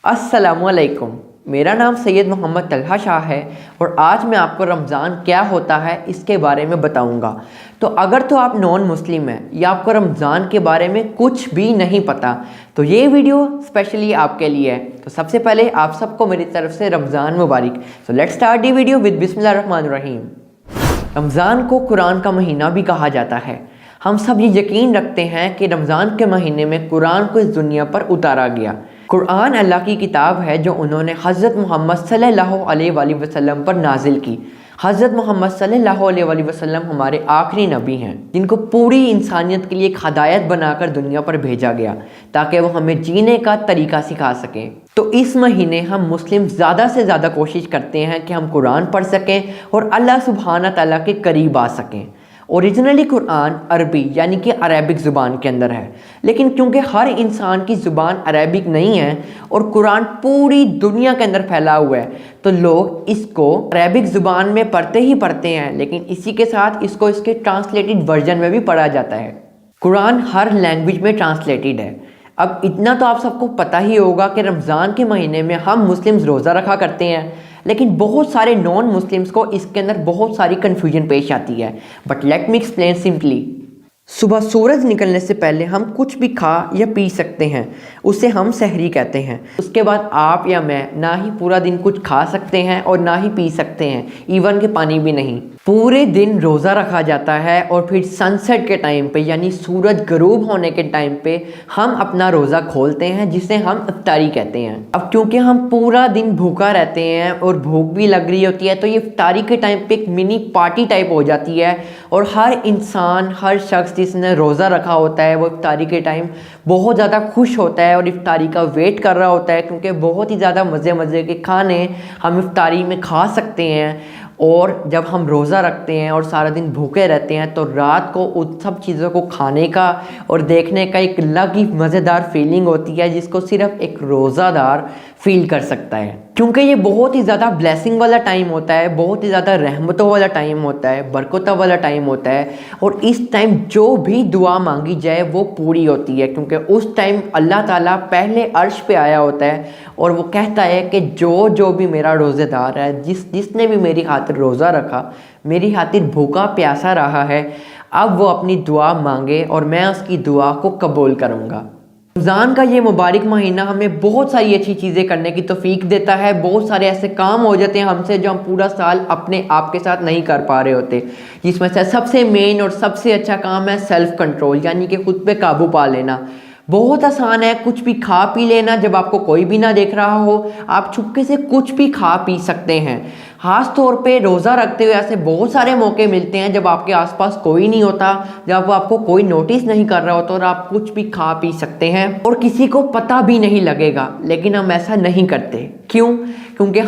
अस्सलामु अलैकुम। मेरा नाम सैयद मोहम्मद तलहा शाह है और आज मैं आपको रमज़ान क्या होता है इसके बारे में बताऊंगा। तो अगर तो आप नॉन मुस्लिम हैं या आपको रमज़ान के बारे में कुछ भी नहीं पता तो ये वीडियो स्पेशली आपके लिए है। तो सबसे पहले आप सबको मेरी तरफ से रमज़ान मुबारक। So let's start the video with बिस्मिल्लाहिर्रहमानिर्रहीम। रमज़ान को कुरान का महीना भी कहा जाता है। हम सब ये यकीन रखते हैं कि रमज़ान के महीने में कुरान को इस दुनिया पर उतारा गया। कुरान अल्लाह की किताब है जो उन्होंने हज़रत मोहम्मद सल्लल्लाहु अलैहि वसल्लम पर नाजिल की। हज़रत मोहम्मद सल्लल्लाहु अलैहि वसल्लम हमारे आखिरी नबी हैं जिनको पूरी इंसानियत के लिए एक हदायत बनाकर दुनिया पर भेजा गया ताकि वो हमें जीने का तरीका सिखा सकें। तो इस महीने हम मुस्लिम ज़्यादा से ज़्यादा कोशिश करते हैं कि हम कुरान पढ़ सकें और अल्लाह सुब्हाना तआला के करीब आ सकें। ओरिजिनली कुरान अरबी यानी कि अरेबिक ज़ुबान के अंदर है, लेकिन क्योंकि हर इंसान की ज़ुबान अरेबिक नहीं है और कुरान पूरी दुनिया के अंदर फैला हुआ है तो लोग इसको अरेबिक ज़ुबान में पढ़ते ही पढ़ते हैं, लेकिन इसी के साथ इसको इसके ट्रांसलेटेड वर्जन में भी पढ़ा जाता है। कुरान हर लैंग्वेज में ट्रांसलेटेड है। अब इतना तो आप सबको पता ही होगा कि रमज़ान के महीने में हम मुस्लिम्स रोज़ा रखा करते हैं, लेकिन बहुत सारे नॉन मुस्लिम्स को इसके अंदर बहुत सारी कन्फ्यूजन पेश आती है। But let me explain simply. सुबह सूरज निकलने से पहले हम कुछ भी खा या पी सकते हैं, उसे हम सहरी कहते हैं। उसके बाद आप या मैं ना ही पूरा दिन कुछ खा सकते हैं और ना ही पी सकते हैं, इवन कि पानी भी नहीं। पूरे दिन रोज़ा रखा जाता है और फिर सनसेट के टाइम पे यानी सूरज गरूब होने के टाइम पे हम अपना रोज़ा खोलते हैं, जिसे हम इफ्तारी कहते हैं। अब क्योंकि हम पूरा दिन भूखा रहते हैं और भूख भी लग रही होती है तो ये इफ्तारी के टाइम पे एक मिनी पार्टी टाइप हो जाती है और हर इंसान, हर शख्स जिसने रोज़ा रखा होता है वो इफ्तारी के टाइम बहुत ज़्यादा खुश होता है और इफ्तारी का वेट कर रहा होता है, क्योंकि बहुत ही ज़्यादा मज़े के खाने हम इफ्तारी में खा सकते हैं। और जब हम रोज़ा रखते हैं और सारा दिन भूखे रहते हैं तो रात को उन सब चीज़ों को खाने का और देखने का एक अलग ही मज़ेदार फीलिंग होती है जिसको सिर्फ एक रोज़ादार फील कर सकता है, क्योंकि ये बहुत ही ज़्यादा ब्लेसिंग वाला टाइम होता है, बहुत ही ज़्यादा रहमतों वाला टाइम होता है, बरकतों वाला टाइम होता है। और इस टाइम जो भी दुआ मांगी जाए वो पूरी होती है, क्योंकि उस टाइम अल्लाह ताला पहले अर्श पे आया होता है और वो कहता है कि जो भी मेरा रोज़ेदार है, जिसने भी मेरी खातिर रोज़ा रखा, मेरी खातिर भूखा प्यासा रहा है, अब वो अपनी दुआ मांगे और मैं उसकी दुआ को कबूल करूँगा। रमज़ान का ये मुबारक महीना हमें बहुत सारी अच्छी चीज़ें करने की तौफीक देता है। बहुत सारे ऐसे काम हो जाते हैं हमसे जो हम पूरा साल अपने आप के साथ नहीं कर पा रहे होते, जिसमें से सबसे मेन और सबसे अच्छा काम है सेल्फ कंट्रोल, यानी कि खुद पे काबू पा लेना। बहुत आसान है कुछ भी खा पी लेना। जब आपको कोई भी ना देख रहा हो आप चुपके से कुछ भी खा पी सकते हैं। खास तौर पे रोज़ा रखते हुए ऐसे बहुत सारे मौके मिलते हैं जब आपके आसपास कोई नहीं होता, जब आपको कोई नोटिस नहीं कर रहा होता और आप कुछ भी खा पी सकते हैं और किसी को पता भी नहीं लगेगा। लेकिन हम ऐसा नहीं करते। क्यों? क्योंकि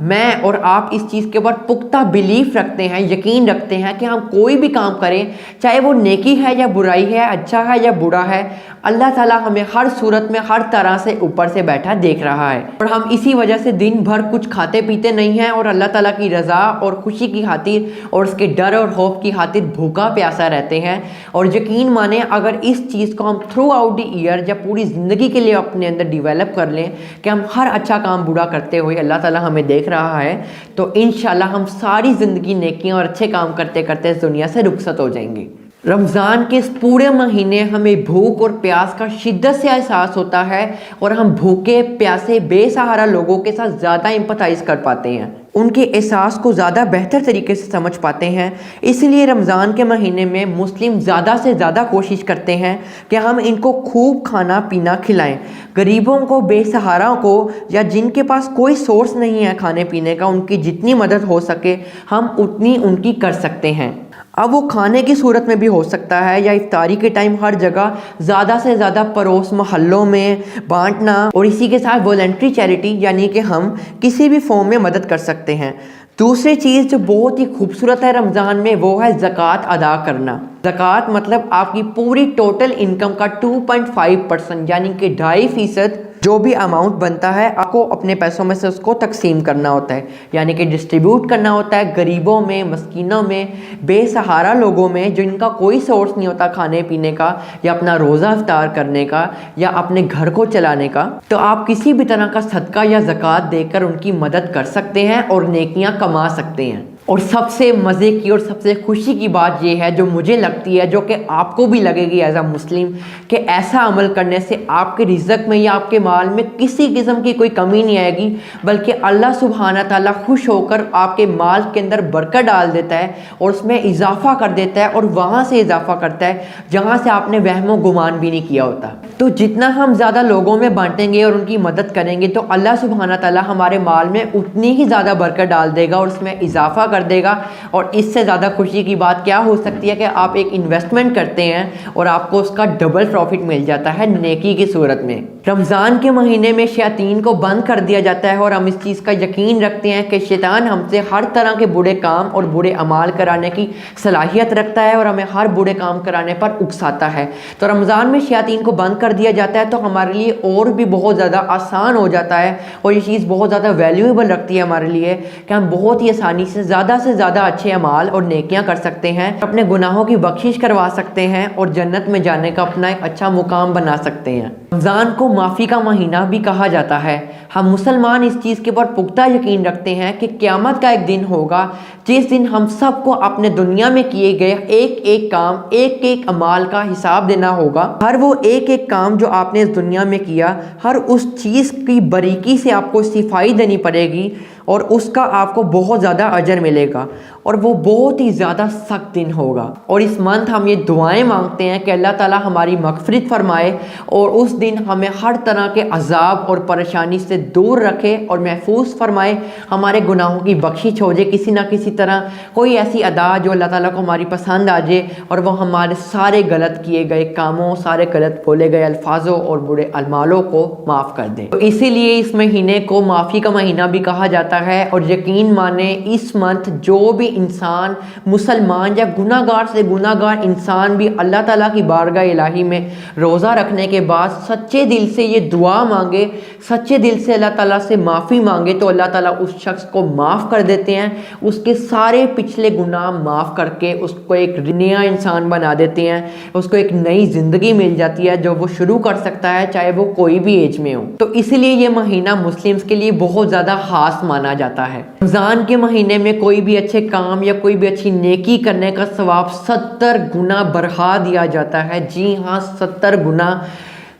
मैं और आप इस चीज़ के ऊपर पुख्ता बिलीफ रखते हैं, यकीन रखते हैं कि हम कोई भी काम करें, चाहे वो नेकी है या बुराई है, अच्छा है या बुरा है, अल्लाह ताला हमें हर सूरत में हर तरह से ऊपर से बैठा देख रहा है। और हम इसी वजह से दिन भर कुछ खाते पीते नहीं हैं और अल्लाह ताला की रज़ा और खुशी की खातिर और उसके डर और खौफ की खातिर भूखा प्यासा रहते हैं। और यकीन माने अगर इस चीज़ को हम थ्रू आउट द ईयर या पूरी ज़िंदगी के लिए अपने अंदर डिवेलप कर लें कि हम हर अच्छा काम बुरा करते हुए अल्लाह ताला हमें देख रहा है, तो इंशाल्लाह हम सारी ज़िंदगी नेकियां और अच्छे काम करते करते इस दुनिया से रुखसत हो जाएंगे। रमज़ान के इस पूरे महीने हमें भूख और प्यास का शिद्दत से एहसास होता है और हम भूखे प्यासे बेसहारा लोगों के साथ ज़्यादा एम्पैथाइज कर पाते हैं, उनके एहसास को ज़्यादा बेहतर तरीके से समझ पाते हैं। इसलिए रमज़ान के महीने में मुस्लिम ज़्यादा से ज़्यादा कोशिश करते हैं कि हम इनको खूब खाना पीना खिलाएं। गरीबों को, बेसहारा को या जिनके पास कोई सोर्स नहीं है खाने पीने का, उनकी जितनी मदद हो सके हम उतनी उनकी कर सकते हैं। अब वो खाने की सूरत में भी हो सकता है या इफ्तारी के टाइम हर जगह ज़्यादा से ज़्यादा पड़ोस मोहल्लों में बांटना, और इसी के साथ वॉलंटरी चैरिटी यानी कि हम किसी भी फॉर्म में मदद कर सकते हैं। दूसरी चीज़ जो बहुत ही खूबसूरत है रमज़ान में वो है ज़कात अदा करना। ज़कात मतलब आपकी पूरी टोटल इनकम का 2.5% यानी कि 2.5% जो भी अमाउंट बनता है आपको अपने पैसों में से उसको तकसीम करना होता है, यानी कि डिस्ट्रीब्यूट करना होता है गरीबों में, मस्कीनों में, बेसहारा लोगों में जिनका कोई सोर्स नहीं होता खाने पीने का या अपना रोज़ा इफ्तार करने का या अपने घर को चलाने का। तो आप किसी भी तरह का सदका या ज़कात देकर उनकी मदद कर सकते हैं और नेकियां कमा सकते हैं। और सबसे मज़े की और सबसे खुशी की बात यह है, जो मुझे लगती है, जो कि आपको भी लगेगी एज अ मुस्लिम, कि ऐसा अमल करने से आपके रिज़्क में या आपके माल में किसी किस्म की कोई कमी नहीं आएगी, बल्कि अल्लाह सुब्हाना ताला खुश होकर आपके माल के अंदर बरकत डाल देता है और उसमें इजाफा कर देता है, और वहाँ से इजाफा करता है जहाँ से आपने वहमो गुमान भी नहीं किया होता। तो जितना हम ज़्यादा लोगों में बांटेंगे और उनकी मदद करेंगे तो अल्लाह सुब्हाना ताला हमारे माल में उतनी ही ज़्यादा बरकत डाल देगा और उसमें इजाफा कर देगा। और इससे ज़्यादा खुशी की बात क्या हो सकती है कि आप एक इन्वेस्टमेंट करते हैं और आपको उसका डबल प्रॉफिट मिल जाता है नेकी की सूरत में। रमज़ान के महीने में शैतान को बंद कर दिया जाता है और हम इस चीज़ का यकीन रखते हैं कि शैतान हमसे हर तरह के बुरे काम और बुरे अमाल कराने की सलाहियत रखता है और हमें हर बुरे काम कराने पर उकसाता है। तो रमज़ान में शैतान को बंद कर दिया जाता है तो हमारे लिए और भी बहुत ज़्यादा आसान हो जाता है और ये चीज़ बहुत ज़्यादा वैल्यूएबल रखती है हमारे लिए कि हम बहुत ही आसानी से ज़्यादा अच्छे अमाल और नेकियां कर सकते हैं, अपने गुनाहों की बख्शिश करवा सकते हैं और जन्नत में जाने का अपना एक अच्छा मुकाम बना सकते हैं। रमज़ान को माफ़ी का महीना भी कहा जाता है। हम मुसलमान इस चीज़ के ऊपर पुख्ता यकीन रखते हैं कि क़यामत का एक दिन होगा जिस दिन हम सबको अपने दुनिया में किए गए एक एक काम, एक एक अमाल का हिसाब देना होगा। हर वो एक एक काम जो आपने इस दुनिया में किया, हर उस चीज़ की बारीकी से आपको सफाई देनी पड़ेगी और उसका आपको बहुत ज़्यादा अजर मिलेगा और वो बहुत ही ज़्यादा सख्त दिन होगा। और इस मंथ हम ये दुआएं मांगते हैं कि अल्लाह ताला हमारी मग़फ़िरत फरमाए और उस दिन हमें हर तरह के अज़ाब और परेशानी से दूर रखे और महफूज फरमाए, हमारे गुनाहों की बख्शिश हो जाए किसी ना किसी तरह, कोई ऐसी अदा जो अल्लाह ताला को हमारी पसंद आ जाए और वो हमारे सारे गलत किए गए कामों, सारे गलत बोले गए अल्फाजों और बुरे अमालों को माफ़ कर दे। तो इसीलिए इस महीने को माफ़ी का महीना भी कहा जाता है। और यकीन माने इस मंथ जो भी इंसान मुसलमान या गुनाहगार से गुनाहगार इंसान भी अल्लाह ताला की बारगाह इलाही में रोज़ा रखने के बाद सच्चे दिल से ये दुआ मांगे, सच्चे दिल से अल्लाह ताला से माफ़ी मांगे तो अल्लाह ताला उस शख्स को माफ़ कर देते हैं, उसके सारे पिछले गुनाह माफ़ करके उसको एक नया इंसान बना देते हैं, उसको एक नई ज़िंदगी मिल जाती है जो वो शुरू कर सकता है चाहे वो कोई भी एज में हो। तो इसलिए ये महीना मुस्लिम्स के लिए बहुत ज़्यादा ख़ास माना जाता है। रमज़ान के महीने में कोई भी अच्छे काम या कोई भी अच्छी नेकी करने का सवाब 70 गुना बढ़ा दिया जाता है। जी हाँ, 70 गुना,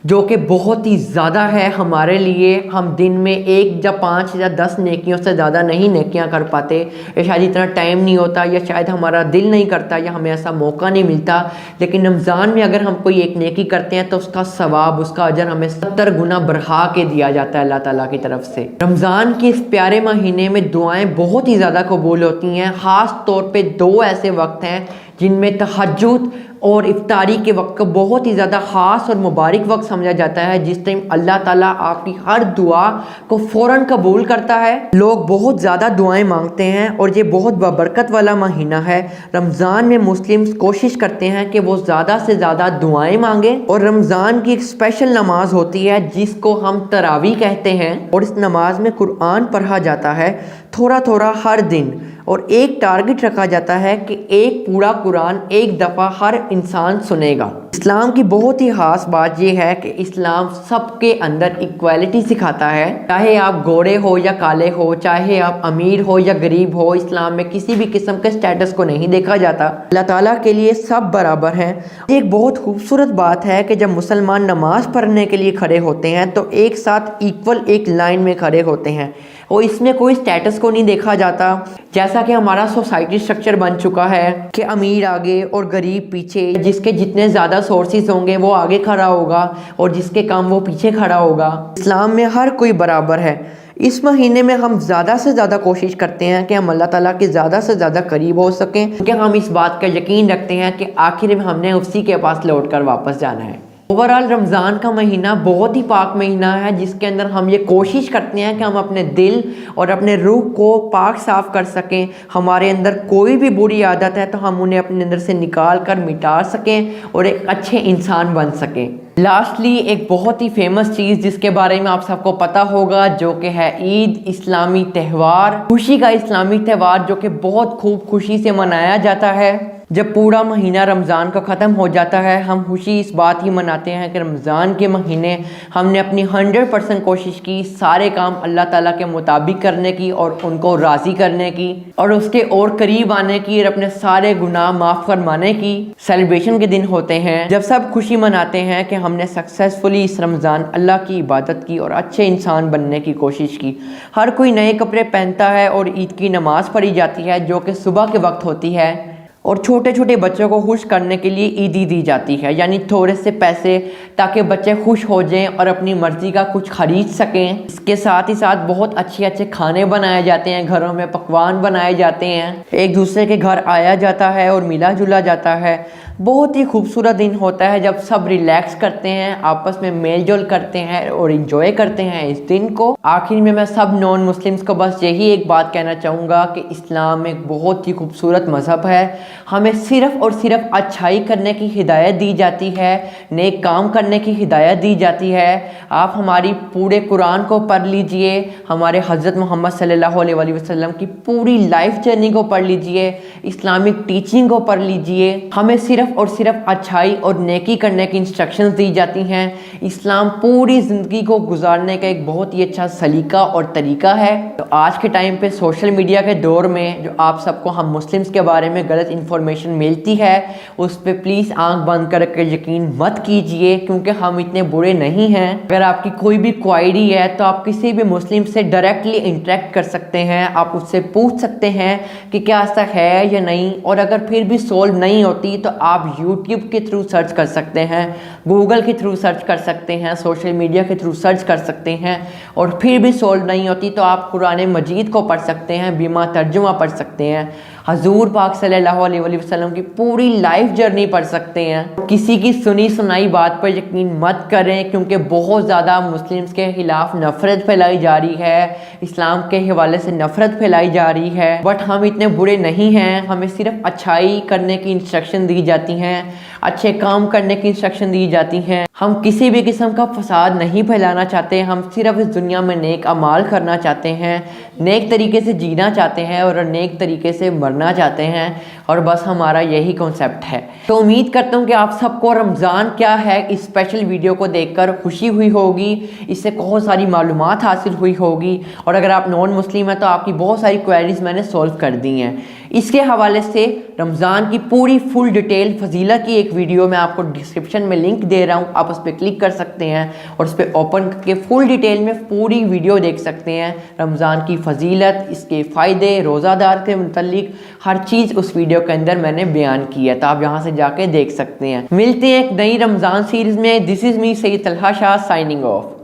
जो कि बहुत ही ज़्यादा है हमारे लिए। हम दिन में 1 या 5 या 10 नेकियों से ज़्यादा नहीं नेकियां कर पाते, या शायद इतना टाइम नहीं होता, या शायद हमारा दिल नहीं करता, या हमें ऐसा मौका नहीं मिलता। लेकिन रमज़ान में अगर हम कोई एक नेकी करते हैं तो उसका सवाब, उसका अजर हमें 70 गुना बढ़ा के दिया जाता है अल्लाह ताला की तरफ से। रमज़ान के इस प्यारे महीने में दुआएँ बहुत ही ज़्यादा कबूल होती हैं। ख़ास तौर पर 2 ऐसे वक्त हैं जिनमें तहज्जुद और इफ्तारी के वक्त को बहुत ही ज़्यादा ख़ास और मुबारक वक्त समझा जाता है, जिस टाइम अल्लाह ताला आपकी हर दुआ को फ़ौरन कबूल करता है। लोग बहुत ज़्यादा दुआएं मांगते हैं और ये बहुत बबरकत वाला महीना है। रमज़ान में मुस्लिम्स कोशिश करते हैं कि वो ज़्यादा से ज़्यादा दुआएं मांगें। और रमज़ान की एक स्पेशल नमाज होती है जिसको हम तरावी कहते हैं, और इस नमाज में कुरान पढ़ा जाता है थोड़ा थोड़ा हर दिन, और एक टारगेट रखा जाता है कि एक पूरा कुरान एक दफ़ा हर इंसान सुनेगा। इस्लाम की बहुत ही ख़ास बात यह है कि इस्लाम सबके अंदर इक्वालिटी सिखाता है, चाहे आप गोरे हो या काले हो, चाहे आप अमीर हो या गरीब हो। इस्लाम में किसी भी किस्म के स्टेटस को नहीं देखा जाता, अल्लाह ताला के लिए सब बराबर हैं। एक बहुत खूबसूरत बात है कि जब मुसलमान नमाज पढ़ने के लिए खड़े होते हैं तो एक साथ इक्वल एक लाइन में खड़े होते हैं और इसमें कोई स्टेटस को नहीं देखा जाता, जैसा कि हमारा सोसाइटी स्ट्रक्चर बन चुका है कि अमीर आगे और गरीब पीछे। जिसके जितने ज़्यादा सोर्सेज होंगे वो आगे खड़ा होगा और जिसके कम वो पीछे खड़ा होगा। इस्लाम में हर कोई बराबर है। इस महीने में हम ज़्यादा से ज़्यादा कोशिश करते हैं कि हम अल्लाह ताला के ज़्यादा से ज़्यादा करीब हो सकें, क्योंकि हम इस बात का यकीन रखते हैं कि आखिर में हमने उसी के पास लौट कर वापस जाना है। اوورآل رمضان کا مہینہ بہت ہی پاک مہینہ ہے، جس کے اندر ہم یہ کوشش کرتے ہیں کہ ہم اپنے دل اور اپنے روح کو پاک صاف کر سکیں. ہمارے اندر کوئی بھی بری عادت ہے تو ہم انہیں اپنے اندر سے نکال کر مٹا سکیں اور ایک اچھے انسان بن سکیں. لاسٹلی ایک بہت ہی فیمس چیز جس کے بارے میں آپ سب کو پتہ ہوگا، جو کہ ہے عید، اسلامی تہوار، خوشی کا اسلامی تہوار جو کہ بہت خوب خوشی سے منایا جاتا ہے. جب پورا مہینہ رمضان کا ختم ہو جاتا ہے، ہم خوشی اس بات ہی مناتے ہیں کہ رمضان کے مہینے ہم نے اپنی 100% کوشش کی سارے کام اللہ تعالیٰ کے مطابق کرنے کی اور ان کو راضی کرنے کی اور اس کے اور قریب آنے کی اور اپنے سارے گناہ معاف فرمانے کی. سیلیبریشن کے دن ہوتے ہیں جب سب خوشی مناتے ہیں کہ ہم نے سکسیسفلی اس رمضان اللہ کی عبادت کی اور اچھے انسان بننے کی کوشش کی. ہر کوئی نئے کپڑے پہنتا ہے اور عید کی نماز پڑھی جاتی ہے جو کہ صبح کے وقت ہوتی ہے، اور چھوٹے چھوٹے بچوں کو خوش کرنے کے لیے عیدی دی جاتی ہے، یعنی تھوڑے سے پیسے تاکہ بچے خوش ہو جائیں اور اپنی مرضی کا کچھ خرید سکیں. اس کے ساتھ ہی ساتھ بہت اچھے اچھے کھانے بنائے جاتے ہیں، گھروں میں پکوان بنائے جاتے ہیں، ایک دوسرے کے گھر آیا جاتا ہے اور ملا جلا جاتا ہے. بہت ہی خوبصورت دن ہوتا ہے جب سب ریلیکس کرتے ہیں، آپس میں میل جول کرتے ہیں اور انجوائے کرتے ہیں اس دن کو. آخر میں سب نان مسلمز کو بس یہی ایک بات کہنا چاہوں گا کہ اسلام ایک بہت ہی خوبصورت مذہب ہے. ہمیں صرف اور صرف اچھائی کرنے کی ہدایت دی جاتی ہے، نیک کام کرنے کی ہدایت دی جاتی ہے. آپ ہماری پورے قرآن کو پڑھ لیجئے، ہمارے حضرت محمد صلی اللہ علیہ وسلم کی پوری لائف جرنی کو پڑھ لیجئے، اسلامک ٹیچنگ کو پڑھ لیجئے. ہمیں صرف اور صرف اچھائی اور نیکی کرنے کی انسٹرکشنز دی جاتی ہیں. اسلام پوری زندگی کو گزارنے کا ایک بہت ہی اچھا سلیقہ اور طریقہ ہے. تو آج کے ٹائم پہ سوشل میڈیا کے دور میں جو آپ سب کو ہم مسلمز کے بارے میں غلط انفارمیشن ملتی ہے، اس پہ پلیز آنکھ بند کر کے یقین مت کیجئے، کیونکہ ہم اتنے برے نہیں ہیں. اگر آپ کی کوئی بھی کوائری ہے تو آپ کسی بھی مسلم سے ڈائریکٹلی انٹریکٹ کر سکتے ہیں، آپ اس سے پوچھ سکتے ہیں کہ کیا ایسا ہے یا نہیں، اور اگر پھر بھی سولو نہیں ہوتی تو آپ یوٹیوب کے تھرو سرچ کر سکتے ہیں، گوگل کے تھرو سرچ کر سکتے ہیں، سوشل میڈیا کے تھرو سرچ کر سکتے ہیں، اور پھر بھی سولو نہیں ہوتی تو آپ قرآن مجید کو پڑھ سکتے ہیں، بیمہ ترجمہ پڑھ سکتے ہیں، حضور پاک صلی اللہ علیہ وسلم کی پوری لائف جرنی پڑھ سکتے ہیں. کسی کی سنی سنائی بات پر یقین مت کریں، کیونکہ بہت زیادہ مسلمز کے خلاف نفرت پھیلائی جا رہی ہے، اسلام کے حوالے سے نفرت پھیلائی جا رہی ہے. بٹ ہم اتنے برے نہیں ہیں، ہمیں صرف اچھائی کرنے کی انسٹرکشن دی جاتی ہیں، اچھے کام کرنے کی انسٹرکشن دی جاتی ہیں. ہم کسی بھی قسم کا فساد نہیں پھیلانا چاہتے، ہم صرف اس دنیا میں نیک اعمال کرنا چاہتے ہیں، نیک طریقے سے جینا چاہتے ہیں اور نیک طریقے سے مرنا چاہتے ہیں، اور بس ہمارا یہی کنسیپٹ ہے. تو امید کرتا ہوں کہ آپ سب کو رمضان کیا ہے اس اسپیشل ویڈیو کو دیکھ کر خوشی ہوئی ہوگی، اس سے بہت ساری معلومات حاصل ہوئی ہوگی، اور اگر آپ نان مسلم ہیں تو آپ کی بہت ساری کوئریز میں نے سولو کر دی ہیں. اس کے حوالے سے رمضان کی پوری فل ڈیٹیل فضیلت کی ایک ویڈیو میں آپ کو ڈسکرپشن میں لنک دے رہا ہوں، آپ اس پہ کلک کر سکتے ہیں اور اس پہ اوپن کر کے فل ڈیٹیل میں پوری ویڈیو دیکھ سکتے ہیں. رمضان کی فضیلت، اس کے فائدے، روزہ دار کے متعلق ہر چیز اس ویڈیو کے اندر میں نے بیان کی ہے، تو آپ یہاں سے جا کے دیکھ سکتے ہیں. ملتے ہیں ایک نئی رمضان سیریز میں. دس از می سید طلحہ شاہ سائننگ آف.